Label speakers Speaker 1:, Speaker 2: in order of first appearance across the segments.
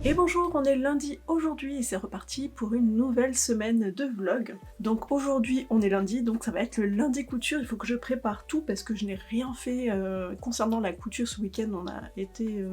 Speaker 1: Et bonjour, on est lundi aujourd'hui et c'est reparti pour une nouvelle semaine de vlog. Donc aujourd'hui on est lundi, donc ça va être le lundi couture, il faut que je prépare tout parce que je n'ai rien fait concernant la couture ce week-end, on a été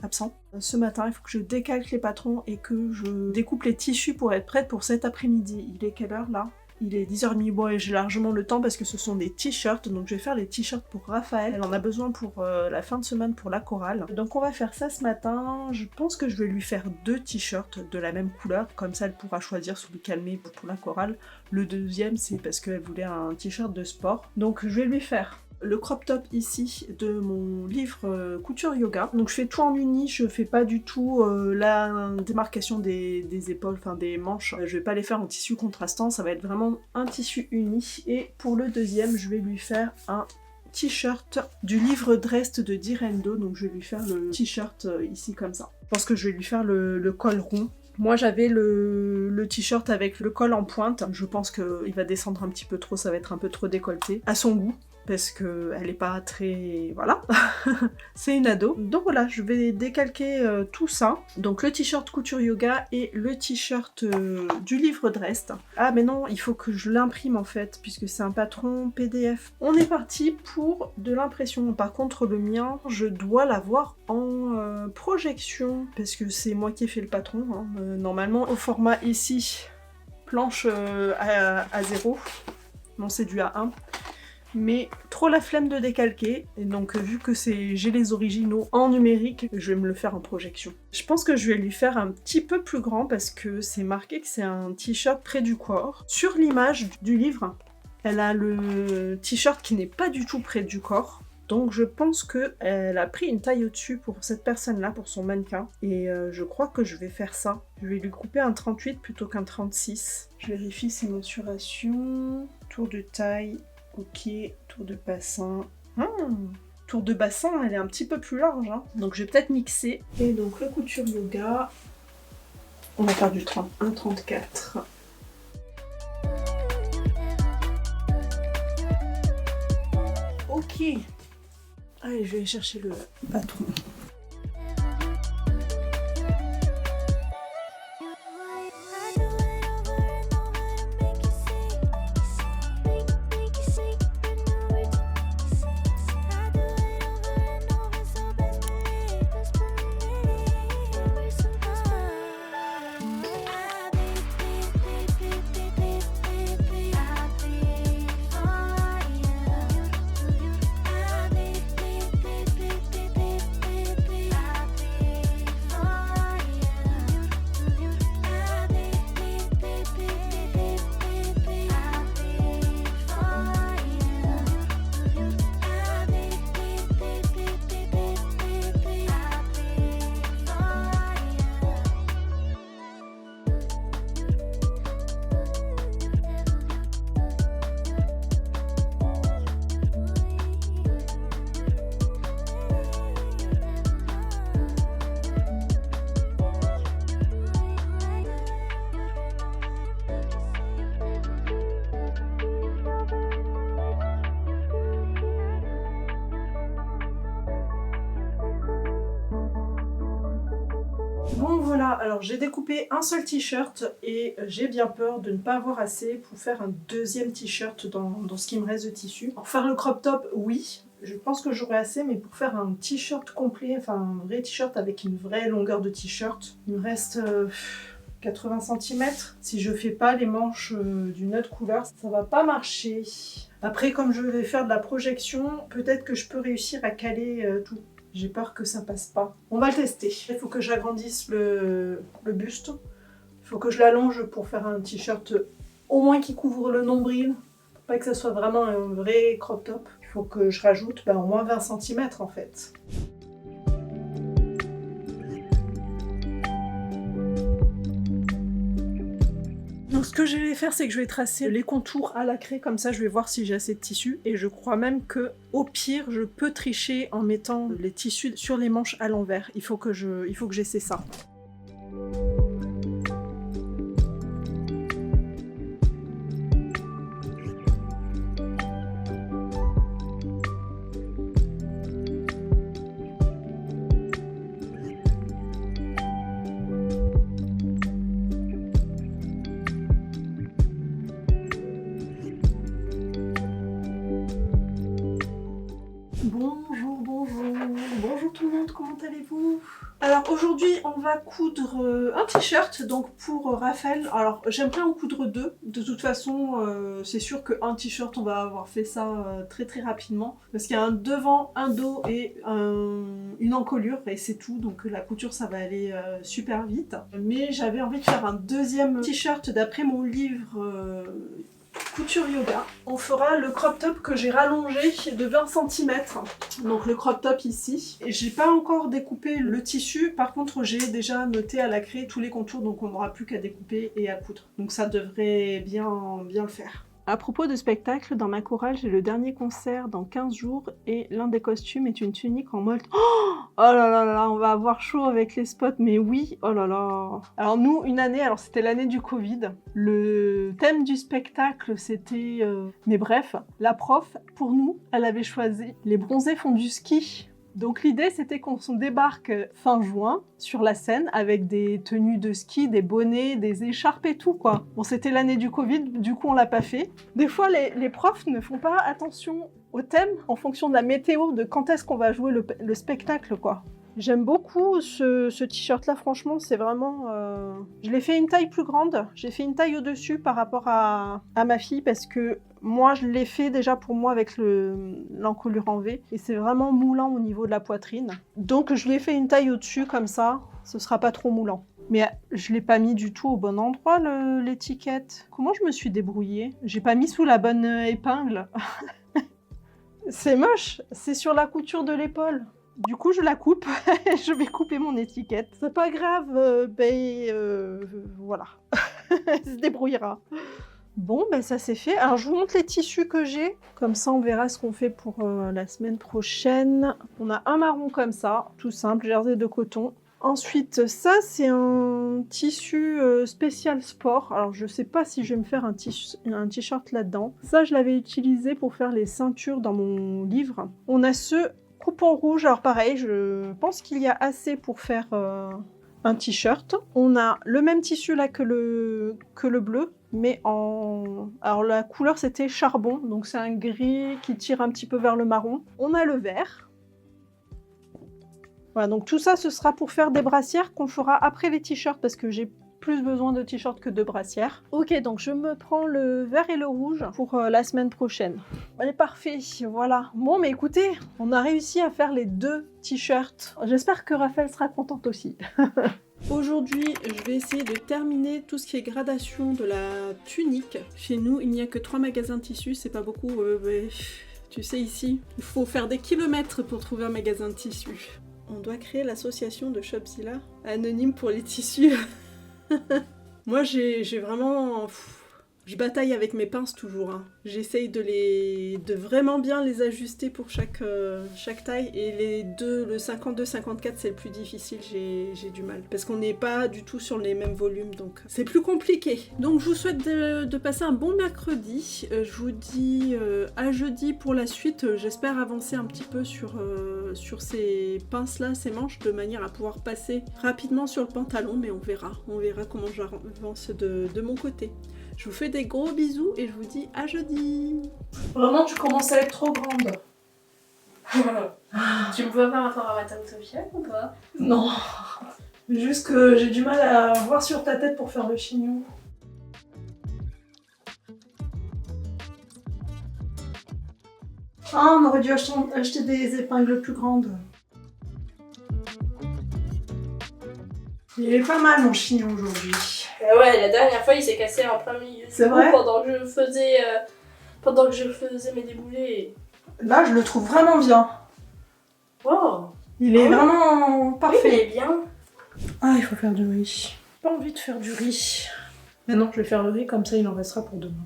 Speaker 1: absent. Ce matin il faut que je décalque les patrons et que je découpe les tissus pour être prête pour cet après-midi. Il est quelle heure là ? Il est 10h30, bon et j'ai largement le temps parce que ce sont des t-shirts, donc je vais faire les t-shirts pour Raphaël, elle en a besoin pour la fin de semaine pour la chorale. Donc on va faire ça ce matin, je pense que je vais lui faire 2 t-shirts de la même couleur, comme ça elle pourra choisir celui qu'elle met pour la chorale. Le deuxième c'est parce qu'elle voulait un t-shirt de sport, donc je vais lui faire le crop top ici de mon livre couture yoga. Donc je fais tout en uni, je fais pas du tout la démarcation des épaules, enfin des manches. Je vais pas les faire en tissu contrastant, ça va être vraiment un tissu uni. Et pour le deuxième, je vais lui faire un t-shirt du livre Drest de Direndo. Donc je vais lui faire le t-shirt ici comme ça. Je pense que je vais lui faire le col rond. Moi j'avais le t-shirt avec le col en pointe. Je pense qu'il va descendre un petit peu trop, ça va être un peu trop décolleté. À son goût. Parce qu'elle est pas très... voilà, c'est une ado. Donc voilà, je vais décalquer tout ça. Donc le t-shirt couture yoga et le t-shirt du livre Drest. Ah mais non, il faut que je l'imprime en fait, puisque c'est un patron PDF. On est parti pour de l'impression. Par contre le mien, je dois l'avoir en projection, parce que c'est moi qui ai fait le patron. Hein. Normalement au format ici, planche à 0. Non, c'est du A1. Mais trop la flemme de décalquer, et donc vu que j'ai les originaux en numérique, je vais me le faire en projection. Je pense que je vais lui faire un petit peu plus grand parce que c'est marqué que c'est un t-shirt près du corps. Sur l'image du livre, elle a le t-shirt qui n'est pas du tout près du corps. Donc je pense qu'elle a pris une taille au-dessus pour cette personne-là, pour son mannequin. Et je crois que je vais faire ça. Je vais lui couper un 38 plutôt qu'un 36. Je vérifie ses mensurations. Tour de taille. Ok, tour de bassin. Tour de bassin, elle est un petit peu plus large. Hein. Donc je vais peut-être mixer. Et donc le couture yoga, on va faire du 31-34. Ok. Allez, je vais aller chercher le patron. Bon voilà, alors j'ai découpé un seul t-shirt et j'ai bien peur de ne pas avoir assez pour faire un deuxième t-shirt dans ce qui me reste de tissu. Pour faire le crop top, oui, je pense que j'aurai assez, mais pour faire un t-shirt complet, enfin un vrai t-shirt avec une vraie longueur de t-shirt, il me reste 80 cm. Si je fais pas les manches d'une autre couleur, ça va pas marcher. Après, comme je vais faire de la projection, peut-être que je peux réussir à caler tout. J'ai peur que ça passe pas. On va le tester. Il faut que j'agrandisse le buste. Il faut que je l'allonge pour faire un t-shirt au moins qui couvre le nombril. Pas que ça soit vraiment un vrai crop top. Il faut que je rajoute au moins 20 cm en fait. Donc ce que je vais faire, c'est que je vais tracer les contours à la craie, comme ça je vais voir si j'ai assez de tissu, et je crois même que au pire je peux tricher en mettant les tissus sur les manches à l'envers. Il faut que j'essaie ça. comment allez-vous? Alors aujourd'hui on va coudre un t-shirt donc pour Raphaël. Alors j'aimerais en coudre deux. De toute façon c'est sûr qu'un t-shirt on va avoir fait ça très rapidement. Parce qu'il y a un devant, un dos et une encolure et c'est tout. Donc la couture ça va aller super vite. Mais j'avais envie de faire un deuxième t-shirt d'après mon livre Couture Yoga. On fera le crop top que j'ai rallongé de 20 cm. Donc le crop top ici. Et j'ai pas encore découpé le tissu. Par contre j'ai déjà noté à la craie tous les contours. Donc on n'aura plus qu'à découper et à coudre. Donc ça devrait bien le faire. À propos de spectacle, dans ma chorale, j'ai le dernier concert dans 15 jours et l'un des costumes est une tunique en molte. Oh là là, on va avoir chaud avec les spots, mais oui, oh là là. Alors nous, une année, alors c'était l'année du Covid, le thème du spectacle c'était... Mais bref, la prof, pour nous, elle avait choisi « Les bronzés font du ski ». Donc l'idée c'était qu'on se débarque fin juin sur la scène avec des tenues de ski, des bonnets, des écharpes et tout quoi. Bon c'était l'année du Covid, du coup on l'a pas fait. Des fois les profs ne font pas attention au thème en fonction de la météo, de quand est-ce qu'on va jouer le spectacle quoi. J'aime beaucoup ce t-shirt là, franchement c'est vraiment... Je l'ai fait une taille plus grande, j'ai fait une taille au-dessus par rapport à ma fille parce que moi je l'ai fait déjà pour moi avec l'encolure en V et c'est vraiment moulant au niveau de la poitrine. Donc je lui ai fait une taille au-dessus comme ça, ce sera pas trop moulant. Mais je l'ai pas mis du tout au bon endroit l'étiquette. Comment je me suis débrouillée? J'ai pas mis sous la bonne épingle. C'est moche, c'est sur la couture de l'épaule. Du coup, je la coupe, je vais couper mon étiquette. C'est pas grave, voilà. Elle se débrouillera. Bon, ben ça c'est fait. Alors, je vous montre les tissus que j'ai. Comme ça, on verra ce qu'on fait pour la semaine prochaine. On a un marron comme ça, tout simple, jersey de coton. Ensuite, ça, c'est un tissu spécial sport. Alors, je sais pas si je vais me faire un t-shirt là-dedans. Ça, je l'avais utilisé pour faire les ceintures dans mon livre. On a ce coupon rouge, alors pareil, je pense qu'il y a assez pour faire un t-shirt. On a le même tissu là que le bleu, mais en... Alors la couleur c'était charbon, donc c'est un gris qui tire un petit peu vers le marron. On a le vert. Voilà, donc tout ça ce sera pour faire des brassières qu'on fera après les t-shirts parce que j'ai plus besoin de t-shirts que de brassières. Ok, donc je me prends le vert et le rouge pour la semaine prochaine. Allez, parfait, voilà. Bon, mais écoutez, on a réussi à faire les 2 t-shirts. J'espère que Raphaël sera contente aussi. Aujourd'hui, je vais essayer de terminer tout ce qui est gradation de la tunique. Chez nous, il n'y a que 3 magasins de tissus, c'est pas beaucoup. Mais, tu sais, ici, il faut faire des kilomètres pour trouver un magasin de tissus. On doit créer l'association de Shopzilla, anonyme pour les tissus. Moi j'ai vraiment... Je bataille avec mes pinces toujours. Hein. J'essaye de vraiment bien les ajuster pour chaque taille. Et les deux, le 52-54 c'est le plus difficile, j'ai du mal. Parce qu'on n'est pas du tout sur les mêmes volumes, donc c'est plus compliqué. Donc je vous souhaite de passer un bon mercredi. Je vous dis à jeudi pour la suite. J'espère avancer un petit peu sur ces pinces-là, ces manches, de manière à pouvoir passer rapidement sur le pantalon. Mais on verra comment j'avance de mon côté. Je vous fais des gros bisous et je vous dis à jeudi. Vraiment, tu commences à être trop grande.
Speaker 2: Tu me vois par rapport à ma taille officielle ou pas?
Speaker 1: Non. Juste que j'ai du mal à voir sur ta tête pour faire le chignon. Ah, on aurait dû acheter des épingles plus grandes. Il est pas mal mon chignon aujourd'hui.
Speaker 2: Ouais, la dernière fois il s'est cassé en plein milieu.
Speaker 1: C'est vrai?
Speaker 2: Pendant que je faisais mes déboulés.
Speaker 1: Là, je le trouve vraiment bien.
Speaker 2: Wow.
Speaker 1: Il est vraiment
Speaker 2: Oui,
Speaker 1: parfait.
Speaker 2: il est bien.
Speaker 1: Ah, il faut faire du riz. J'ai pas envie de faire du riz. Mais non, je vais faire le riz comme ça, il en restera pour demain.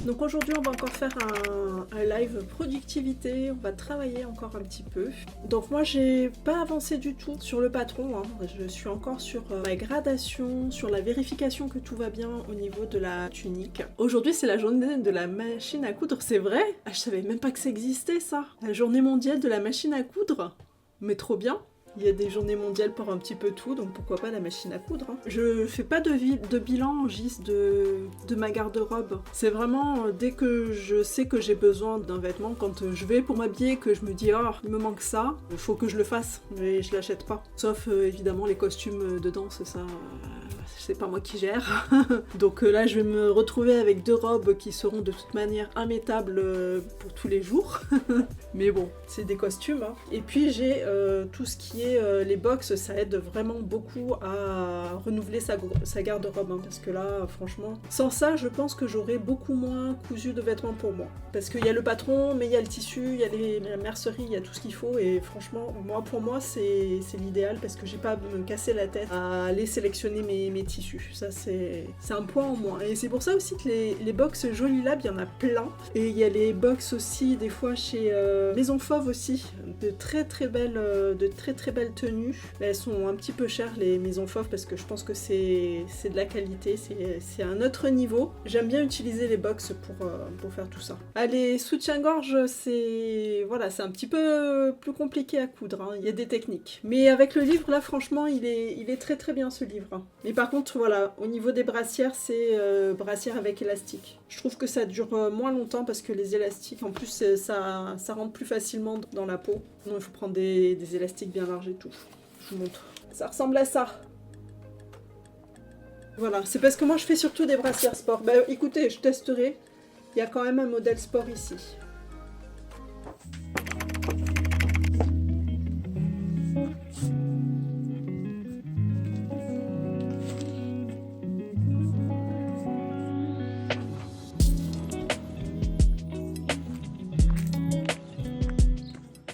Speaker 1: Donc aujourd'hui on va encore faire un live productivité, on va travailler encore un petit peu. Donc moi j'ai pas avancé du tout sur le patron, hein. Je suis encore sur ma gradation, sur la vérification que tout va bien au niveau de la tunique. Aujourd'hui c'est la journée de la machine à coudre, c'est vrai? Ah, je savais même pas que ça existait ça. La journée mondiale de la machine à coudre, mais trop bien. Il y a des journées mondiales pour un petit peu tout, donc pourquoi pas la machine à coudre, hein. Je fais pas de bilan, Gis, de ma garde-robe. C'est vraiment dès que je sais que j'ai besoin d'un vêtement, quand je vais pour m'habiller, que je me dis « Oh, il me manque ça, il faut que je le fasse », mais je l'achète pas. Sauf évidemment les costumes de danse, ça... c'est pas moi qui gère. Donc là, je vais me retrouver avec 2 robes qui seront de toute manière immétables pour tous les jours. Mais bon, c'est des costumes, hein. Et puis j'ai tout ce qui est les box, ça aide vraiment beaucoup à renouveler sa garde-robe, hein, parce que là, franchement, sans ça, je pense que j'aurais beaucoup moins cousu de vêtements pour moi. Parce qu'il y a le patron, mais il y a le tissu, il y a la mercerie, il y a tout ce qu'il faut, et franchement, pour moi, c'est l'idéal, parce que j'ai pas à me casser la tête à aller sélectionner mes tissus. Ça, c'est un point en moins. Et c'est pour ça aussi que les box Joli Lab, il y en a plein. Et il y a les box aussi, des fois, chez Maison Fauve aussi, de très très belles tenues. Elles sont un petit peu chères, les Maisons Fauve, parce que je pense que c'est de la qualité, c'est un autre niveau. J'aime bien utiliser les box pour faire tout ça. Ah, les soutiens-gorge, c'est un petit peu plus compliqué à coudre, hein. Il y a des techniques. Mais avec le livre, là, franchement, il est très très bien ce livre. Mais par contre, voilà, au niveau des brassières, c'est brassière avec élastique. Je trouve que ça dure moins longtemps parce que les élastiques, en plus, ça rentre plus facilement dans la peau. Non, il faut prendre des élastiques bien larges et tout. Je vous montre. Ça ressemble à ça. Voilà, c'est parce que moi je fais surtout des brassières sport. Bah écoutez, je testerai. Il y a quand même un modèle sport ici.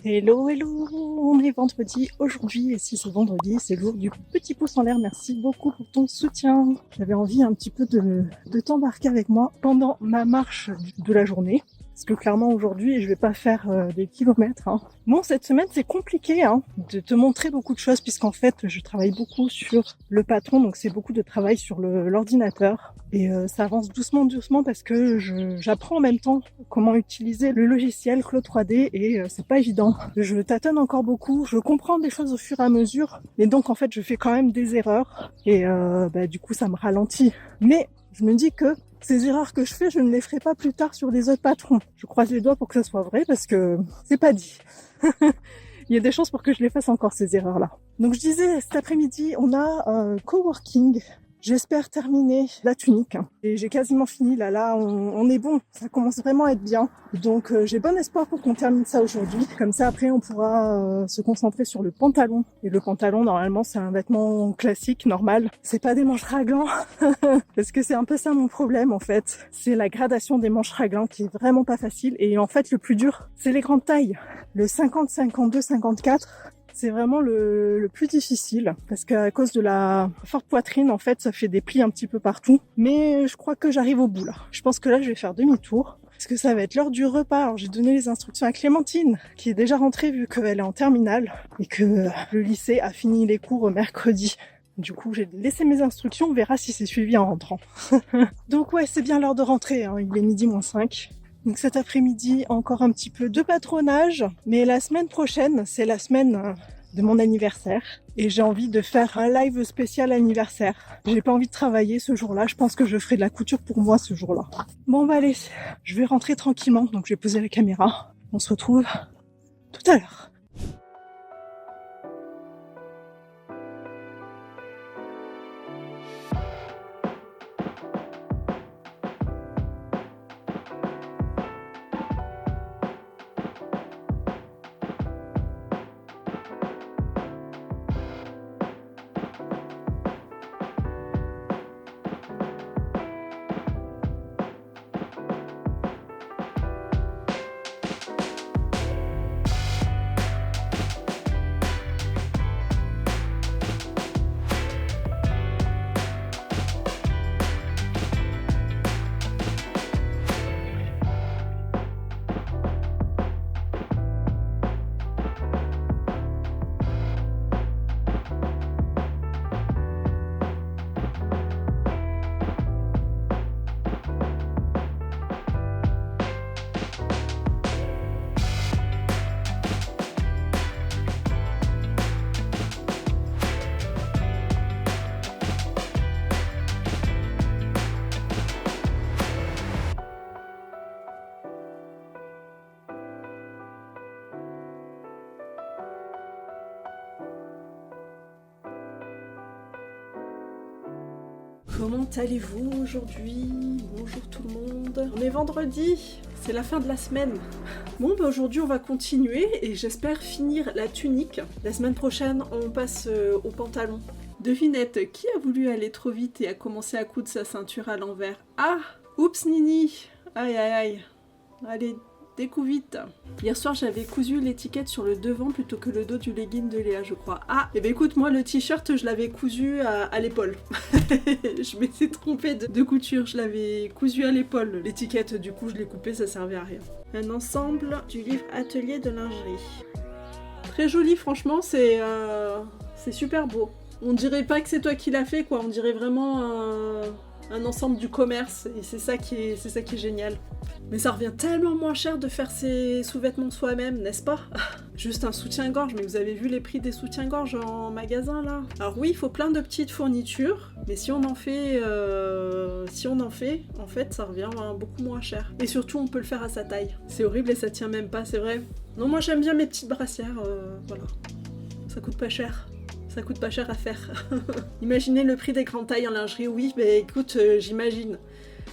Speaker 3: Hello, hello, on est vendredi aujourd'hui et si c'est vendredi, c'est le jour du petit pouce en l'air. Merci beaucoup pour ton soutien. J'avais envie un petit peu de t'embarquer avec moi pendant ma marche de la journée. Parce que clairement aujourd'hui, je vais pas faire des kilomètres, hein. Bon, cette semaine, c'est compliqué de te montrer beaucoup de choses puisqu'en fait, je travaille beaucoup sur le patron, donc c'est beaucoup de travail sur l'ordinateur. Et ça avance doucement parce que j'apprends en même temps comment utiliser le logiciel Claude 3D et c'est pas évident. Je tâtonne encore beaucoup, je comprends des choses au fur et à mesure, et donc en fait, je fais quand même des erreurs et du coup, ça me ralentit. Mais je me dis que ces erreurs que je fais, je ne les ferai pas plus tard sur les autres patrons. Je croise les doigts pour que ça soit vrai parce que c'est pas dit. Il y a des chances pour que je les fasse encore ces erreurs-là. Donc je disais, cet après-midi, on a un coworking. J'espère terminer la tunique. Et j'ai quasiment fini. Là, on est bon. Ça commence vraiment à être bien. Donc, j'ai bon espoir pour qu'on termine ça aujourd'hui. Comme ça, après, on pourra se concentrer sur le pantalon. Et le pantalon, normalement, c'est un vêtement classique, normal. C'est pas des manches raglans. Parce que c'est un peu ça mon problème, en fait. C'est la gradation des manches raglans qui est vraiment pas facile. Et en fait, le plus dur, c'est les grandes tailles. Le 50, 52, 54... c'est vraiment le plus difficile parce qu'à cause de la forte poitrine, en fait, ça fait des plis un petit peu partout. Mais je crois que j'arrive au bout là. Je pense que là, je vais faire demi-tour parce que ça va être l'heure du repas. Alors, j'ai donné les instructions à Clémentine qui est déjà rentrée vu qu'elle est en terminale et que le lycée a fini les cours mercredi. Du coup, j'ai laissé mes instructions. On verra si c'est suivi en rentrant. Donc ouais, c'est bien l'heure de rentrer, hein. Il est 12:05. Donc cet après-midi, encore un petit peu de patronage, mais la semaine prochaine, c'est la semaine de mon anniversaire et j'ai envie de faire un live spécial anniversaire. J'ai pas envie de travailler ce jour-là, je pense que je ferai de la couture pour moi ce jour-là. Bon bah allez, je vais rentrer tranquillement, donc je vais poser la caméra. On se retrouve tout à l'heure.
Speaker 1: comment allez-vous aujourd'hui? Bonjour tout le monde. On est vendredi, c'est la fin de la semaine. Bon, bah aujourd'hui on va continuer et j'espère finir la tunique. La semaine prochaine, on passe au pantalon. Devinette, qui a voulu aller trop vite et a commencé à coudre sa ceinture à l'envers? Ah! Oups Nini! Aïe aïe aïe! Allez, découds vite. Hier soir, j'avais cousu l'étiquette sur le devant plutôt que le dos du legging de Léa, je crois. Ah, et ben écoute, moi, le t-shirt, je l'avais cousu à l'épaule. Je m'étais trompée de couture, je l'avais cousu à l'épaule. L'étiquette, du coup, je l'ai coupée, ça servait à rien. Un ensemble du livre Atelier de lingerie. Très joli, franchement, c'est super beau. On dirait pas que c'est toi qui l'as fait, quoi. On dirait vraiment un ensemble du commerce. Et c'est ça qui est génial. Mais ça revient tellement moins cher de faire ses sous-vêtements soi-même, n'est-ce pas? Juste un soutien-gorge, mais vous avez vu les prix des soutiens-gorge en magasin, là? Alors oui, il faut plein de petites fournitures, mais si on en fait, en fait, ça revient beaucoup moins cher. Et surtout, on peut le faire à sa taille. C'est horrible et ça tient même pas, c'est vrai. Non, moi j'aime bien mes petites brassières, voilà. Ça coûte pas cher. Ça coûte pas cher à faire. Imaginez le prix des grandes tailles en lingerie. Oui, mais écoute, j'imagine.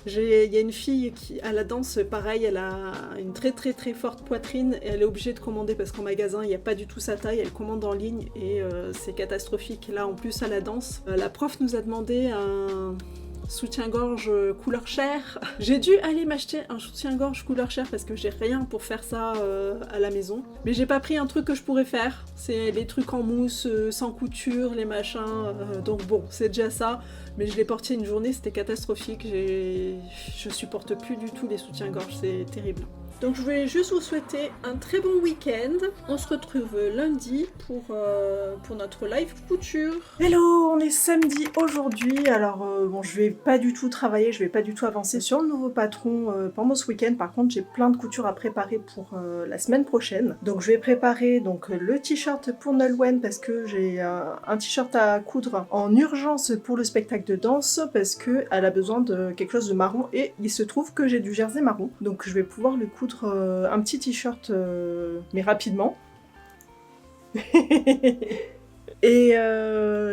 Speaker 1: Il y a une fille qui, à la danse, pareil, elle a une très très très forte poitrine et elle est obligée de commander parce qu'en magasin, il n'y a pas du tout sa taille. Elle commande en ligne et c'est catastrophique. Là, en plus, à la danse, la prof nous a demandé un soutien-gorge couleur chair. J'ai dû aller m'acheter un soutien-gorge couleur chair parce que j'ai rien pour faire ça à la maison. Mais j'ai pas pris un truc que je pourrais faire. C'est les trucs en mousse, sans couture, les machins. Donc bon, c'est déjà ça. Mais je l'ai porté une journée, c'était catastrophique. Je supporte plus du tout les soutiens-gorge, c'est terrible. Donc je voulais juste vous souhaiter un très bon week-end. On se retrouve lundi pour notre live couture. Hello, on est samedi aujourd'hui. Alors bon, je vais pas du tout travailler, je vais pas du tout avancer sur le nouveau patron pendant ce week-end. Par contre, j'ai plein de coutures à préparer pour la semaine prochaine. Donc je vais préparer donc le t-shirt pour Nolwenn parce que j'ai un t-shirt à coudre en urgence pour le spectacle de danse parce que elle a besoin de quelque chose de marron et il se trouve que j'ai du jersey marron. Donc je vais pouvoir le coudre un petit t-shirt mais rapidement. Et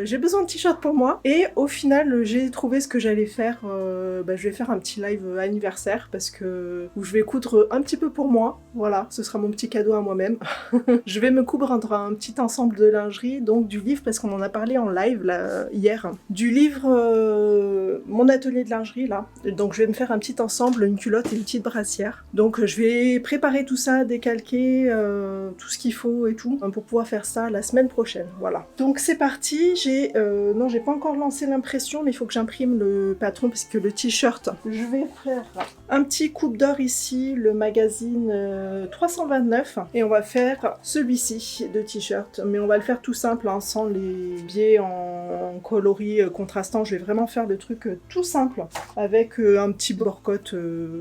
Speaker 1: j'ai besoin de t-shirt pour moi et au final j'ai trouvé ce que j'allais faire. Je vais faire un petit live anniversaire parce que où je vais coudre un petit peu pour moi, voilà, ce sera mon petit cadeau à moi-même. Je vais me coudre un petit ensemble de lingerie, donc du livre parce qu'on en a parlé en live là, hier, du livre Mon atelier de lingerie là, donc je vais me faire un petit ensemble, une culotte et une petite brassière. Donc je vais préparer tout ça, décalquer tout ce qu'il faut et tout pour pouvoir faire ça la semaine prochaine, voilà. Donc c'est parti, j'ai pas encore lancé l'impression, mais il faut que j'imprime le patron parce que le t-shirt, je vais faire un petit coupe d'or ici, le magazine 329, et on va faire celui-ci de t-shirt, mais on va le faire tout simple, hein, sans les biais en coloris contrastants. Je vais vraiment faire le truc tout simple, avec un petit bord-côte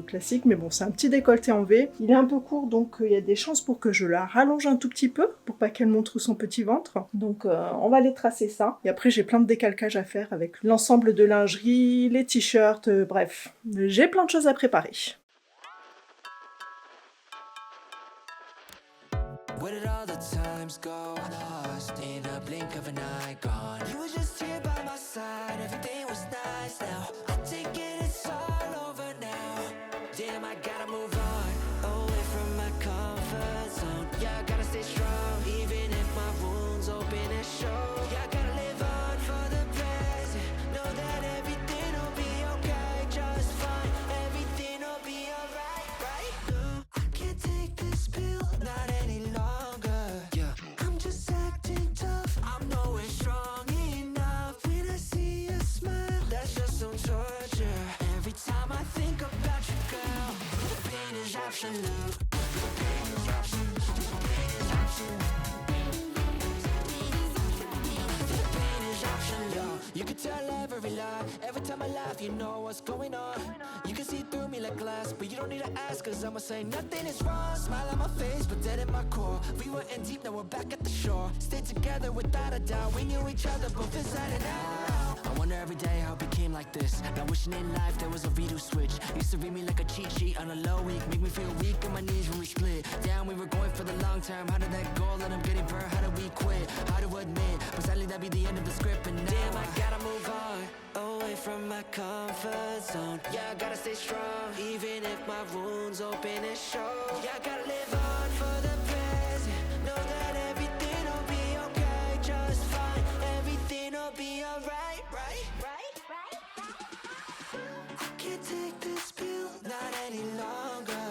Speaker 1: classique, mais bon, c'est un petit décolleté en V. Il est un peu court, donc il y a des chances pour que je la rallonge un tout petit peu, pour pas qu'elle montre son petit ventre. Donc on va aller tracer ça. Et après, j'ai plein de décalcages à faire avec l'ensemble de lingerie, les t-shirts, bref. J'ai plein de choses à préparer. Where did all the times go? Lost in a blink of an eye, gone. You were just here by my side, everything was nice now. I take it, it's all over now. Damn, I gotta move on, away from my comfort zone. Yeah, I gotta stay strong, even if my wounds open and show. Yeah, I gotta live on for the present. Know that everything will be okay, just fine. Everything will be alright, right? No, I can't take this pill, not any longer. Yeah, I'm just acting tough, I'm nowhere strong enough. When I see a smile, that's just some torture. Every time I think about you, girl, the pain is absolute. The pain is absolute. The pain is absolute. The pain is absolute. You can tell every lie. Every time I laugh, you know what's going on. You can see through me like glass, but you don't need to ask, cause I'ma say nothing is wrong. Smile on my face, but dead in my core. We were in deep, now we're back at the shore. Stayed together without a doubt. We knew each other both inside and out. I wonder every day how it became like this. Not wishing in life there was a redo switch. Used to read me like a cheat sheet on a low week. Make me feel weak on my knees when we split. Down, we were going for the long term. How did that go? Let them get it burned. How did we quit? How to admit? But sadly that'd be the end of the script. And now damn, I gotta move on, away
Speaker 4: from my comfort zone. Yeah, I gotta stay strong, even if my wounds open and show. Yeah, I gotta live on for the present. Know that everything will be okay, just fine. Everything will be alright, right? I can't take this pill, not any longer.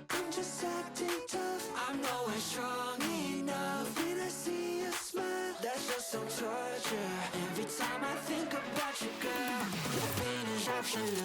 Speaker 4: I'm just acting tough, I'm nowhere strong enough. When I see you smile, that's just some torture. Every time I think about you, girl, the pain is optionless.